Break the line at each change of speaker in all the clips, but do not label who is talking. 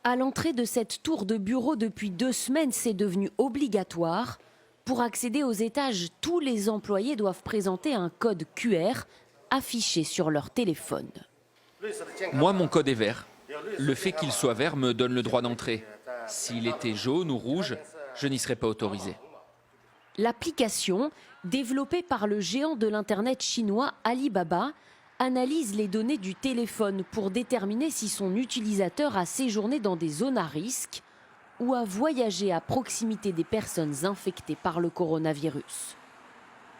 À l'entrée de cette tour de bureau depuis 2 semaines, c'est devenu obligatoire. Pour accéder aux étages, tous les employés doivent présenter un code QR affiché sur leur téléphone.
Moi, mon code est vert. Le fait qu'il soit vert me donne le droit d'entrer. S'il était jaune ou rouge, je n'y serais pas autorisé.
L'application, développée par le géant de l'Internet chinois Alibaba, analyse les données du téléphone pour déterminer si son utilisateur a séjourné dans des zones à risque ou a voyagé à proximité des personnes infectées par le coronavirus.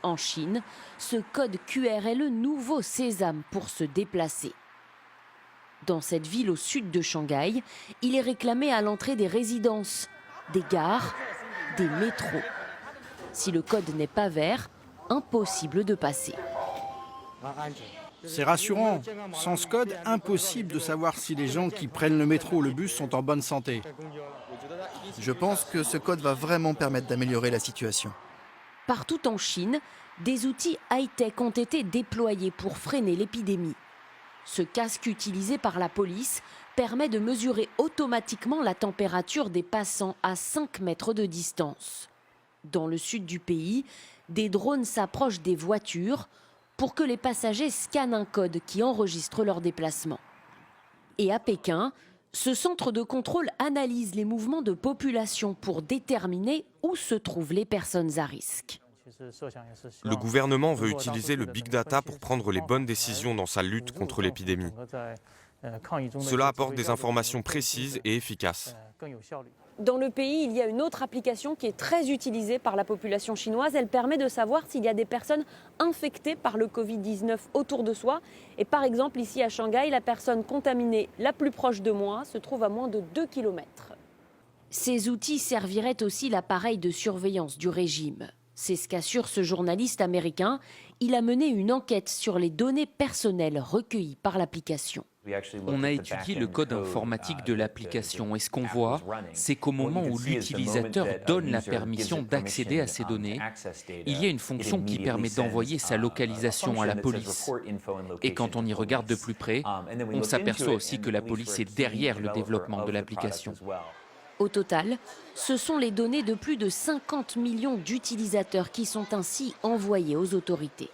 En Chine, ce code QR est le nouveau sésame pour se déplacer. Dans cette ville au sud de Shanghai, il est réclamé à l'entrée des résidences, des gares, des métros. Si le code n'est pas vert, impossible de passer.
C'est rassurant. Sans ce code, impossible de savoir si les gens qui prennent le métro ou le bus sont en bonne santé.
Je pense que ce code va vraiment permettre d'améliorer la situation.
Partout en Chine, des outils high-tech ont été déployés pour freiner l'épidémie. Ce casque utilisé par la police permet de mesurer automatiquement la température des passants à 5 mètres de distance. Dans le sud du pays, des drones s'approchent des voitures pour que les passagers scannent un code qui enregistre leur déplacement. Et à Pékin, ce centre de contrôle analyse les mouvements de population pour déterminer où se trouvent les personnes à risque.
Le gouvernement veut utiliser le big data pour prendre les bonnes décisions dans sa lutte contre l'épidémie. Cela apporte des informations précises et efficaces.
Dans le pays, il y a une autre application qui est très utilisée par la population chinoise. Elle permet de savoir s'il y a des personnes infectées par le Covid-19 autour de soi. Et par exemple, ici à Shanghai, la personne contaminée la plus proche de moi se trouve à moins de 2 km. Ces outils serviraient aussi l'appareil de surveillance du régime. C'est ce qu'assure ce journaliste américain. Il a mené une enquête sur les données personnelles recueillies par l'application.
On a étudié le code informatique de l'application et ce qu'on voit, c'est qu'au moment où l'utilisateur donne la permission d'accéder à ces données, il y a une fonction qui permet d'envoyer sa localisation à la police. Et quand on y regarde de plus près, on s'aperçoit aussi que la police est derrière le développement de l'application.
Au total, ce sont les données de plus de 50 millions d'utilisateurs qui sont ainsi envoyées aux autorités.